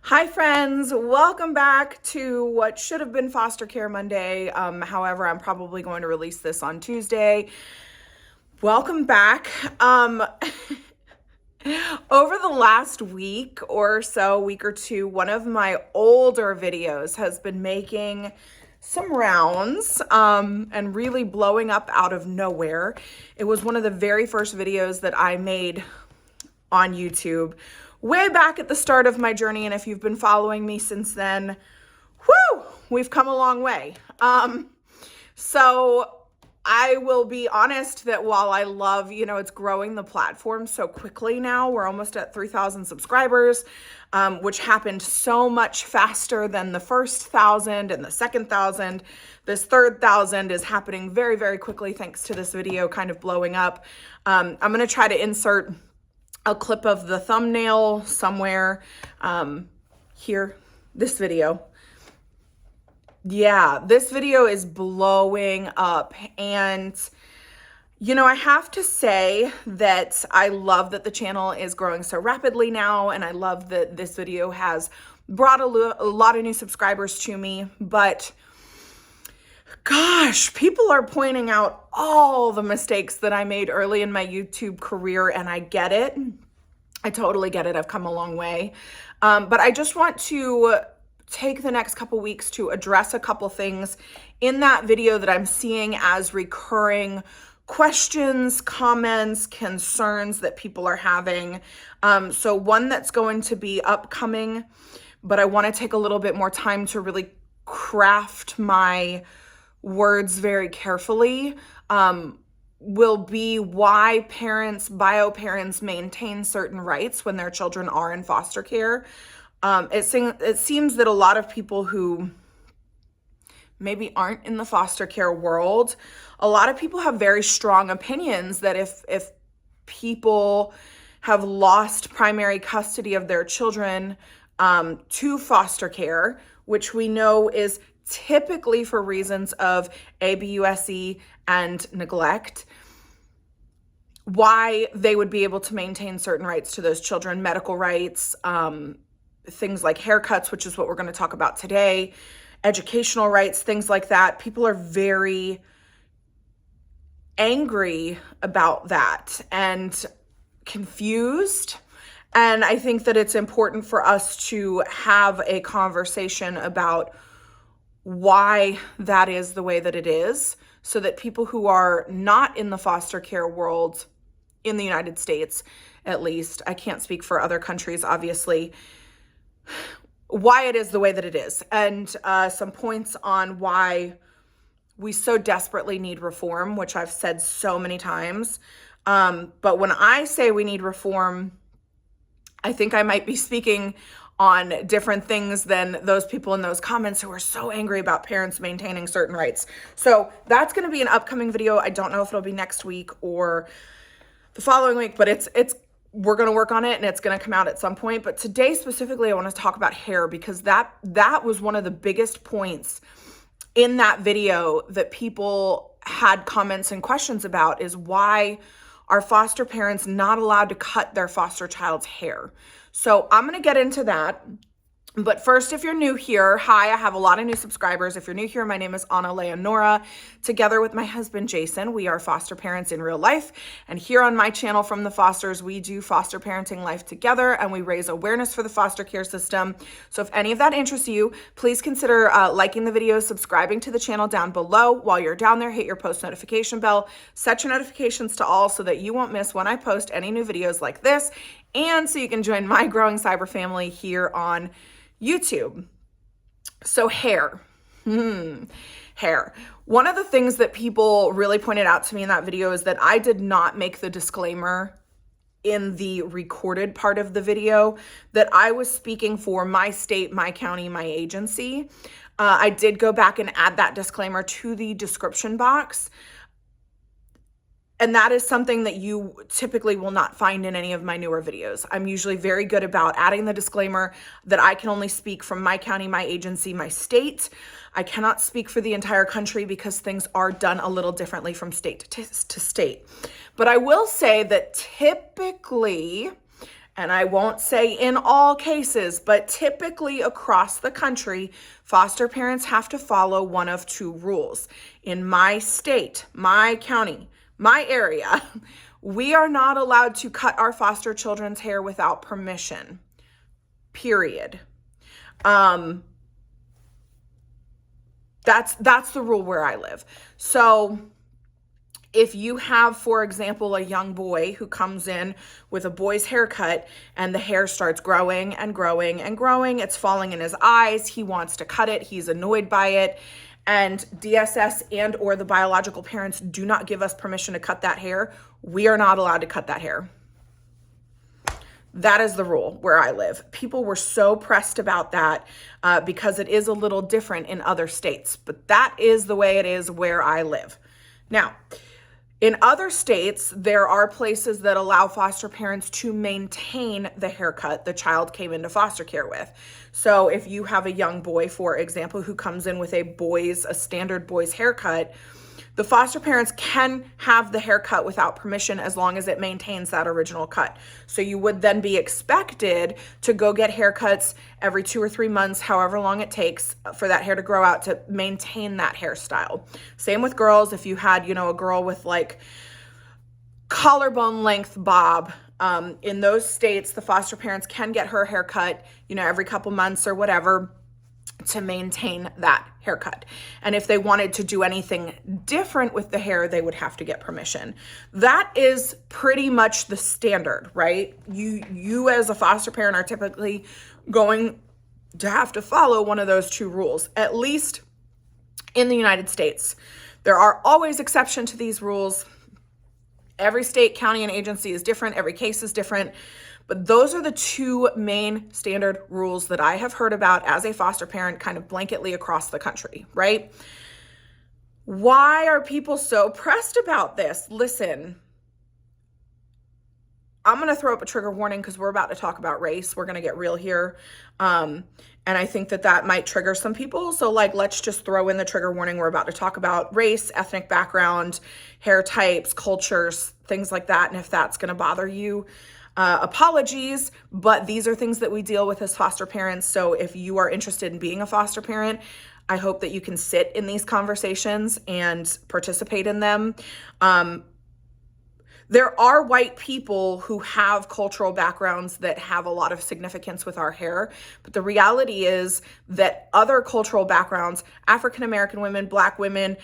Hi friends, welcome back to what should have been Foster Care Monday. However, I'm probably going to release this on Tuesday. Welcome back. Over the last week or so, week or two, one of my older videos has been making some rounds and really blowing up out of nowhere. It was one of the very first videos that I made on YouTube way back at the start of my journey. And if you've been following me since then, whoo, we've come a long way. So I will be honest that while I love, it's growing the platform so quickly now, we're almost at 3,000 subscribers, which happened so much faster than the first 1,000 and the second 1,000. This third 1,000 is happening very, very quickly thanks to this video kind of blowing up. I'm going to try to insert a clip of the thumbnail somewhere here, this video. Yeah, this video is blowing up. And, I have to say that I love that the channel is growing so rapidly now. And I love that this video has brought a lot of new subscribers to me. But gosh, people are pointing out all the mistakes that I made early in my YouTube career, and I get it. I totally get it. I've come a long way. But I just want to take the next couple weeks to address a couple things in that video that I'm seeing as recurring questions, comments, concerns that people are having. So one that's going to be upcoming, but I want to take a little bit more time to really craft my words very carefully, will be why bio parents maintain certain rights when their children are in foster care. It seems that a lot of people who maybe aren't in the foster care world, a lot of people have very strong opinions that if people have lost primary custody of their children to foster care, which we know is typically for reasons of ABUSE and neglect, why they would be able to maintain certain rights to those children, medical rights, things like haircuts, which is what we're going to talk about today, educational rights, things like that. People are very angry about that and confused. And I think that it's important for us to have a conversation about why that is the way that it is, so that people who are not in the foster care world in the United States, at least, I can't speak for other countries, obviously, why it is the way that it is, and some points on why we so desperately need reform, which I've said so many times. But when I say we need reform, I think I might be speaking on different things than those people in those comments who are so angry about parents maintaining certain rights. So that's going to be an upcoming video. I don't know if it'll be next week or the following week, but we're going to work on it and it's going to come out at some point. But today specifically, I want to talk about hair, because that was one of the biggest points in that video that people had comments and questions about, is why are foster parents not allowed to cut their foster child's hair? So I'm going to get into that. But first, if you're new here, hi, I have a lot of new subscribers. If you're new here, my name is Anna Leonora. Together with my husband, Jason, we are foster parents in real life. And here on my channel, From the Fosters, we do foster parenting life together, and we raise awareness for the foster care system. So if any of that interests you, please consider liking the video, subscribing to the channel down below. While you're down there, hit your post notification bell, set your notifications to all so that you won't miss when I post any new videos like this, and so you can join my growing cyber family here on YouTube. So hair. Hair. One of the things that people really pointed out to me in that video is that I did not make the disclaimer in the recorded part of the video that I was speaking for my state, my county, my agency. I did go back and add that disclaimer to the description box. And that is something that you typically will not find in any of my newer videos. I'm usually very good about adding the disclaimer that I can only speak from my county, my agency, my state. I cannot speak for the entire country because things are done a little differently from state to state. But I will say that typically and I won't say in all cases, but typically across the country, foster parents have to follow one of two rules. In my state, my county, my area, we are not allowed to cut our foster children's hair without permission, period. That's the rule where I live. So if you have, for example, a young boy who comes in with a boy's haircut and the hair starts growing and growing and growing, it's falling in his eyes, he wants to cut it, he's annoyed by it, and DSS and or the biological parents do not give us permission to cut that hair, we are not allowed to cut that hair. That is the rule where I live. People were so pressed about that because it is a little different in other states, but that is the way it is where I live. Now, in other states, there are places that allow foster parents to maintain the haircut the child came into foster care with. So if you have a young boy, for example, who comes in with a standard boy's haircut, the foster parents can have the haircut without permission as long as it maintains that original cut. So you would then be expected to go get haircuts every 2 or 3 months, however long it takes for that hair to grow out to maintain that hairstyle. Same with girls. If you had, a girl with like collarbone length bob, in those states, the foster parents can get her haircut, every couple months or whatever, to maintain that haircut. And if they wanted to do anything different with the hair, they would have to get permission. That is pretty much the standard, right? You as a foster parent are typically going to have to follow one of those two rules, at least in the United States. There are always exceptions to these rules. Every state, county, and agency is different. Every case is different. But those are the two main standard rules that I have heard about as a foster parent, kind of blanketly across the country, right? Why are people so pressed about this? Listen, I'm going to throw up a trigger warning because we're about to talk about race. We're going to get real here. And I think that might trigger some people. So let's just throw in the trigger warning. We're about to talk about race, ethnic background, hair types, cultures, things like that. And if that's going to bother you, apologies, but these are things that we deal with as foster parents. So if you are interested in being a foster parent, I hope that you can sit in these conversations and participate in them. There are white people who have cultural backgrounds that have a lot of significance with our hair, but the reality is that other cultural backgrounds, African American women, Black women,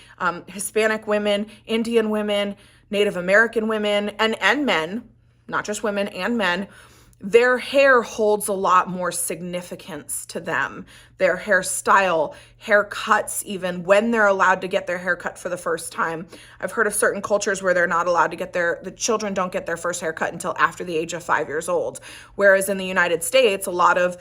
Hispanic women, Indian women, Native American women, and men, not just women and men, their hair holds a lot more significance to them. Their hairstyle, haircuts, even when they're allowed to get their haircut for the first time. I've heard of certain cultures where they're not allowed to get the children don't get their first haircut until after the age of 5 years old. Whereas in the United States, a lot of,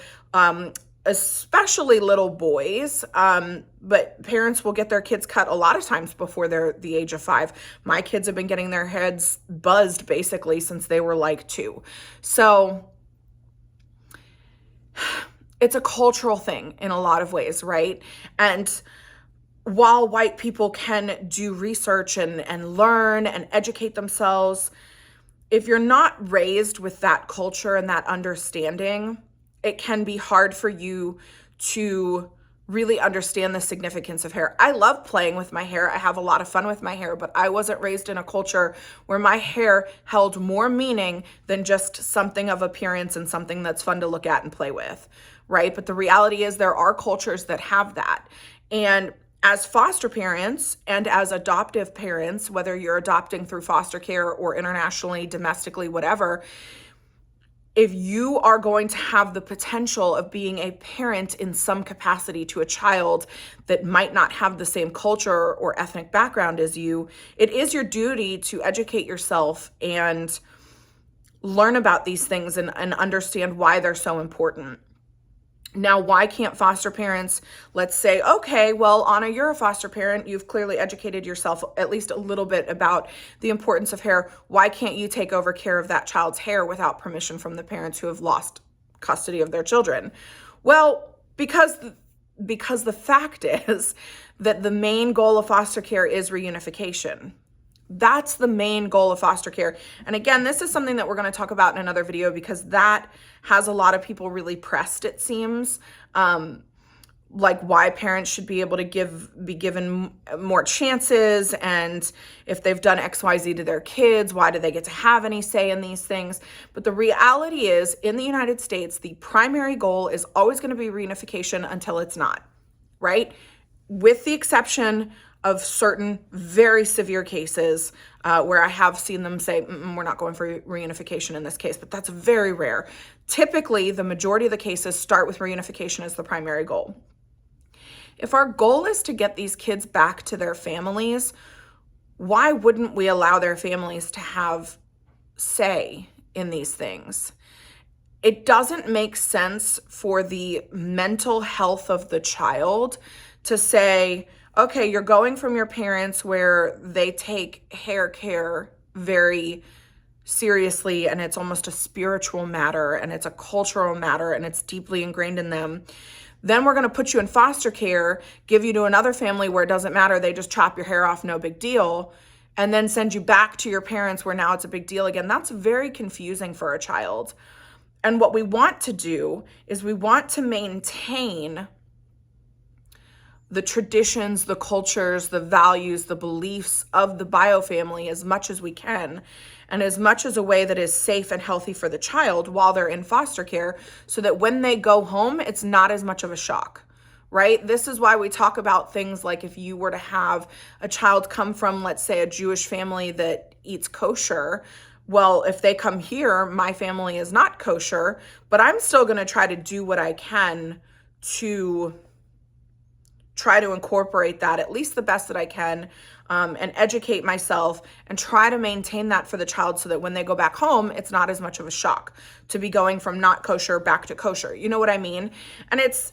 especially little boys, but parents will get their kids cut a lot of times before they're the age of 5. My kids have been getting their heads buzzed basically since they were like 2. So it's a cultural thing in a lot of ways, right? And while white people can do research and learn and educate themselves, if you're not raised with that culture and that understanding, it can be hard for you to really understand the significance of hair. I love playing with my hair. I have a lot of fun with my hair, but I wasn't raised in a culture where my hair held more meaning than just something of appearance and something that's fun to look at and play with, right? But the reality is there are cultures that have that. And as foster parents and as adoptive parents, whether you're adopting through foster care or internationally, domestically, whatever, if you are going to have the potential of being a parent in some capacity to a child that might not have the same culture or ethnic background as you, it is your duty to educate yourself and learn about these things and understand why they're so important. Now, why can't foster parents, let's say, okay, well, Anna, you're a foster parent. You've clearly educated yourself at least a little bit about the importance of hair. Why can't you take over care of that child's hair without permission from the parents who have lost custody of their children? Well, because the fact is that the main goal of foster care is reunification. That's the main goal of foster care. And again, this is something that we're going to talk about in another video, because that has a lot of people really pressed, it seems. Like why parents should be able to be given more chances, and if they've done XYZ to their kids, why do they get to have any say in these things? But the reality is, in the United States, the primary goal is always going to be reunification until it's not, right? With the exception of certain very severe cases where I have seen them say, we're not going for reunification in this case, but that's very rare. Typically, the majority of the cases start with reunification as the primary goal. If our goal is to get these kids back to their families, why wouldn't we allow their families to have say in these things? It doesn't make sense for the mental health of the child to say, okay, you're going from your parents where they take hair care very seriously, and it's almost a spiritual matter, and it's a cultural matter, and it's deeply ingrained in them. Then we're going to put you in foster care, give you to another family where it doesn't matter, they just chop your hair off, no big deal, and then send you back to your parents where now it's a big deal again. That's very confusing for a child. And what we want to do is we want to maintain the traditions, the cultures, the values, the beliefs of the bio family as much as we can, and as much as a way that is safe and healthy for the child while they're in foster care, so that when they go home, it's not as much of a shock, right? This is why we talk about things like if you were to have a child come from, let's say, a Jewish family that eats kosher. Well, if they come here, my family is not kosher, but I'm still going to try to do what I can to try to incorporate that at least the best that I can, and educate myself and try to maintain that for the child so that when they go back home, it's not as much of a shock to be going from not kosher back to kosher. You know what I mean? And it's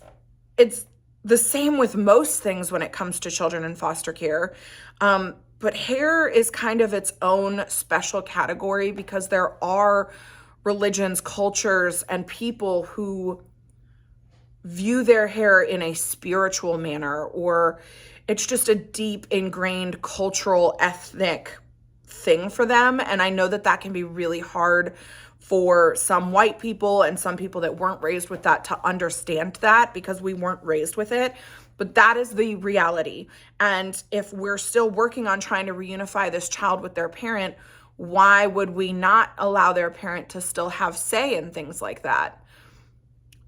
the same with most things when it comes to children in foster care. But hair is kind of its own special category because there are religions, cultures, and people who view their hair in a spiritual manner, or it's just a deep ingrained cultural, ethnic thing for them. And I know that that can be really hard for some white people and some people that weren't raised with that to understand that, because we weren't raised with it. But that is the reality. And if we're still working on trying to reunify this child with their parent, why would we not allow their parent to still have say in things like that?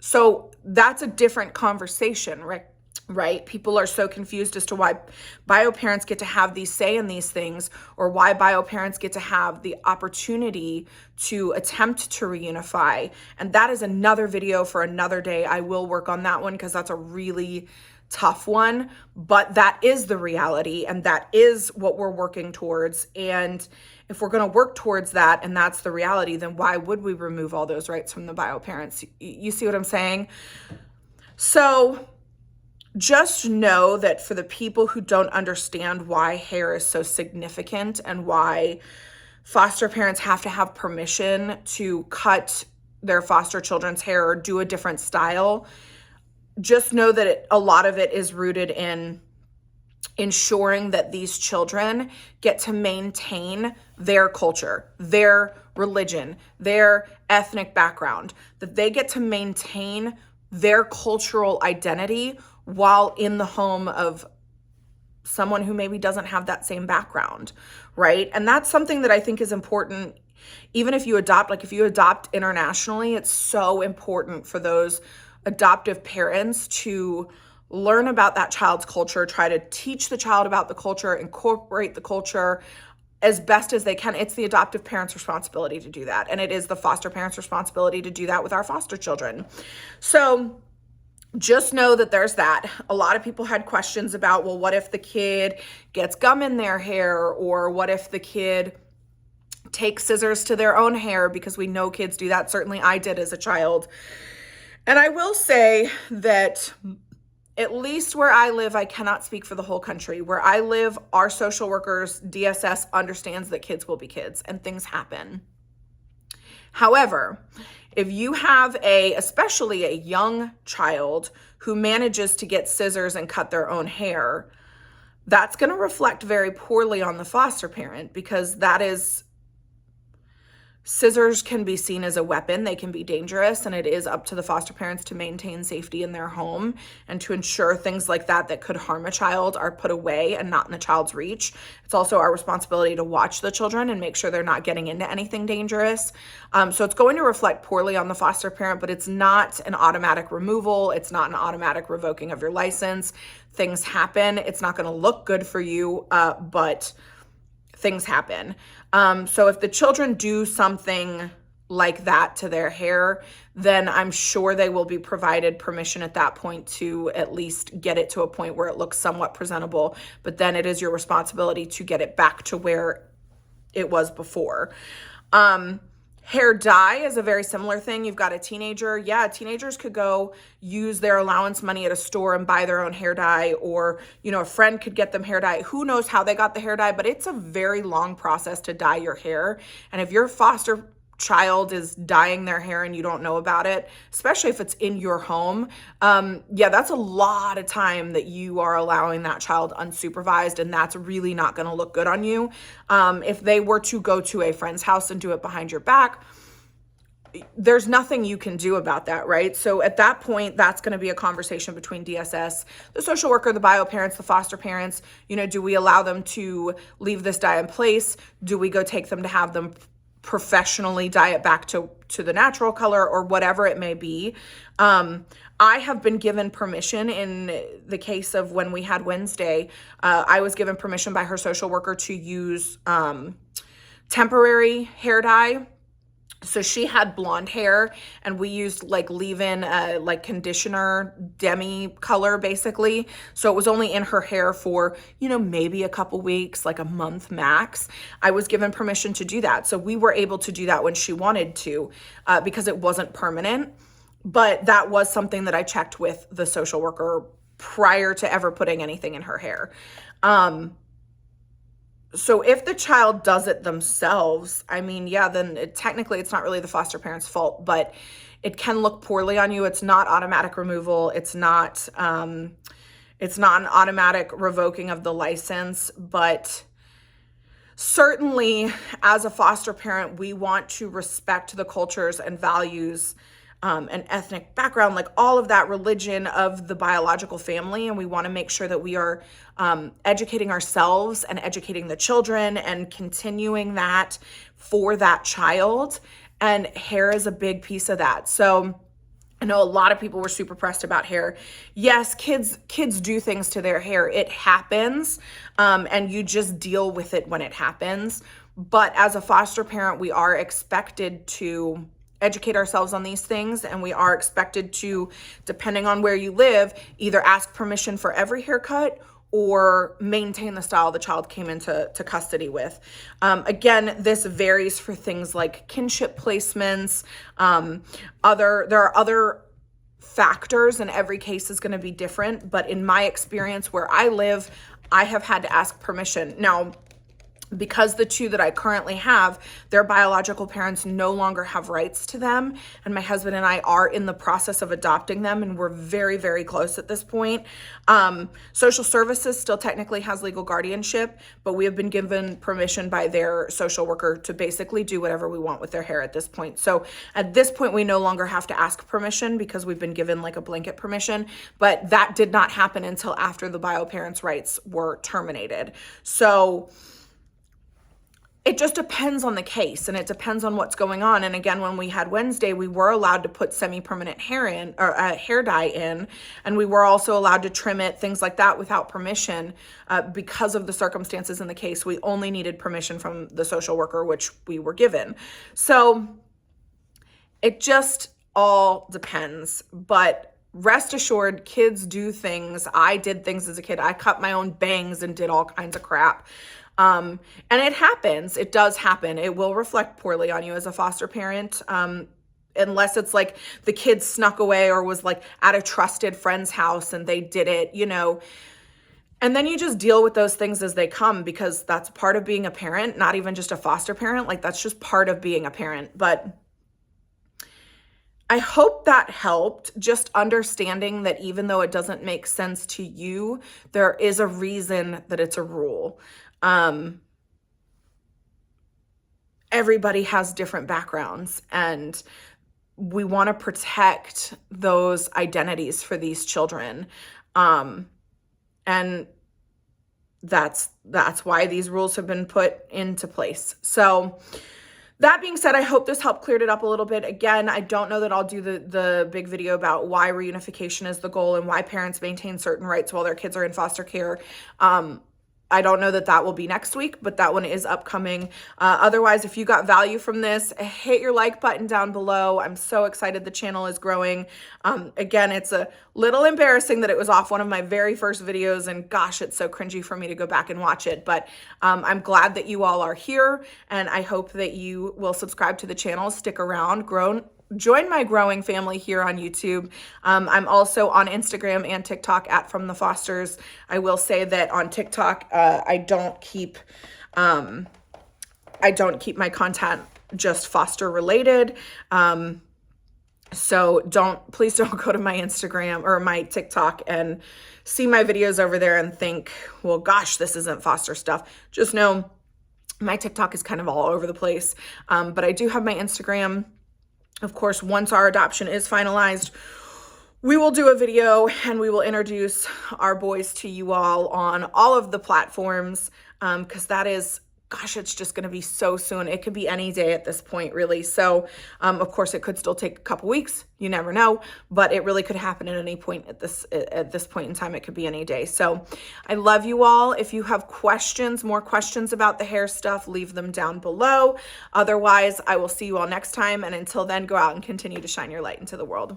So that's a different conversation, right? People are so confused as to why bio parents get to have these say in these things, or why bio parents get to have the opportunity to attempt to reunify. And that is another video for another day. I will work on that one because that's a really tough one, but that is the reality, and that is what we're working towards. And if we're going to work towards that, and that's the reality, then why would we remove all those rights from the bio parents? You see what I'm saying? So just know that for the people who don't understand why hair is so significant and why foster parents have to have permission to cut their foster children's hair or do a different style, just know that a lot of it is rooted in ensuring that these children get to maintain their culture, their religion, their ethnic background, that they get to maintain their cultural identity while in the home of someone who maybe doesn't have that same background, right? And that's something that I think is important. Even if you adopt, like if you adopt internationally, it's so important for those adoptive parents to learn about that child's culture, try to teach the child about the culture, incorporate the culture as best as they can. It's the adoptive parent's responsibility to do that. And it is the foster parent's responsibility to do that with our foster children. So just know that there's that. A lot of people had questions about, well, what if the kid gets gum in their hair? Or what if the kid takes scissors to their own hair? Because we know kids do that. Certainly I did as a child. And I will say that at least where I live, I cannot speak for the whole country. Where I live, our social workers, DSS understands that kids will be kids and things happen. However, if you have especially a young child who manages to get scissors and cut their own hair, that's going to reflect very poorly on the foster parent, because scissors can be seen as a weapon. They can be dangerous, and it is up to the foster parents to maintain safety in their home and to ensure things like that could harm a child are put away and not in the child's reach. It's also our responsibility to watch the children and make sure they're not getting into anything dangerous. So it's going to reflect poorly on the foster parent, but it's not an automatic removal. It's not an automatic revoking of your license. Things happen. It's not going to look good for you, but things happen. So if the children do something like that to their hair, then I'm sure they will be provided permission at that point to at least get it to a point where it looks somewhat presentable. But then it is your responsibility to get it back to where it was before. Hair dye is a very similar thing. You've got a teenager. Yeah, teenagers could go use their allowance money at a store and buy their own hair dye, or, a friend could get them hair dye. Who knows how they got the hair dye, but it's a very long process to dye your hair. And if your foster child is dyeing their hair and you don't know about it, especially if it's in your home, that's a lot of time that you are allowing that child unsupervised, and that's really not going to look good on you. If they were to go to a friend's house and do it behind your back, there's nothing you can do about that, right? So at that point, that's going to be a conversation between DSS, the social worker, the bio parents, the foster parents. Do we allow them to leave this dye in place? Do we go take them to have them professionally dye it back to the natural color, or whatever it may be? I have been given permission in the case of when we had Wednesday. I was given permission by her social worker to use temporary hair dye. So she had blonde hair, and we used leave-in conditioner demi color, basically. So it was only in her hair for, maybe a couple weeks, like a month max. I was given permission to do that. So we were able to do that when she wanted to, because it wasn't permanent. But that was something that I checked with the social worker prior to ever putting anything in her hair. So if the child does it themselves, then technically it's not really the foster parent's fault, but it can look poorly on you. It's not automatic removal. It's not an automatic revoking of the license, but certainly as a foster parent, we want to respect the cultures and values and ethnic background, all of that, religion of the biological family. And we want to make sure that we are educating ourselves and educating the children and continuing that for that child. And hair is a big piece of that. So I know a lot of people were super pressed about hair. Yes, kids do things to their hair. It happens, and you just deal with it when it happens. But as a foster parent, we are expected to educate ourselves on these things, and we are expected to, depending on where you live, either ask permission for every haircut or maintain the style the child came into custody with. Again, this varies for things like kinship placements. There are other factors, and every case is going to be different. But in my experience where I live, I have had to ask permission. Now, because the two that I currently have, their biological parents no longer have rights to them, and my husband and I are in the process of adopting them, and we're very, very close at this point. Social services still technically has legal guardianship, but we have been given permission by their social worker to basically do whatever we want with their hair at this point. So at this point, we no longer have to ask permission because we've been given a blanket permission, but that did not happen until after the bio parents' rights were terminated. So it just depends on the case, and it depends on what's going on. And again, when we had Wednesday, we were allowed to put semi-permanent hair in, or hair dye in, and we were also allowed to trim it, things like that, without permission. Because of the circumstances in the case, we only needed permission from the social worker, which we were given. So it just all depends. But rest assured, kids do things. I did things as a kid. I cut my own bangs and did all kinds of crap. And it happens. It does happen. It will reflect poorly on you as a foster parent. Unless it's the kid snuck away or was at a trusted friend's house and they did it, and then you just deal with those things as they come, because that's part of being a parent, not even just a foster parent. That's just part of being a parent. But I hope that helped, just understanding that even though it doesn't make sense to you, there is a reason that it's a rule. Everybody has different backgrounds, and we want to protect those identities for these children. And that's why these rules have been put into place. So that being said, I hope this helped cleared it up a little bit. Again, I don't know that I'll do the big video about why reunification is the goal and why parents maintain certain rights while their kids are in foster care. I don't know that that will be next week, but that one is upcoming. Otherwise, if you got value from this, hit your like button down below. I'm so excited the channel is growing. Again, it's a little embarrassing that it was off one of my very first videos, and gosh, it's so cringy for me to go back and watch it. But I'm glad that you all are here, and I hope that you will subscribe to the channel, stick around, join my growing family here on YouTube. I'm also on Instagram and TikTok at From the Fosters. I will say that on TikTok, I don't keep my content just foster related. So please don't go to my Instagram or my TikTok and see my videos over there and think, well, gosh, this isn't foster stuff. Just know my TikTok is kind of all over the place. But I do have my Instagram. Of course, once our adoption is finalized, we will do a video and we will introduce our boys to you all on all of the platforms, because that is, gosh, it's just going to be so soon. It could be any day at this point, really. So, of course, it could still take a couple weeks. You never know, but it really could happen at any point at this point in time. It could be any day. So I love you all. If you have more questions about the hair stuff, leave them down below. Otherwise, I will see you all next time. And until then, go out and continue to shine your light into the world.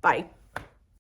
Bye.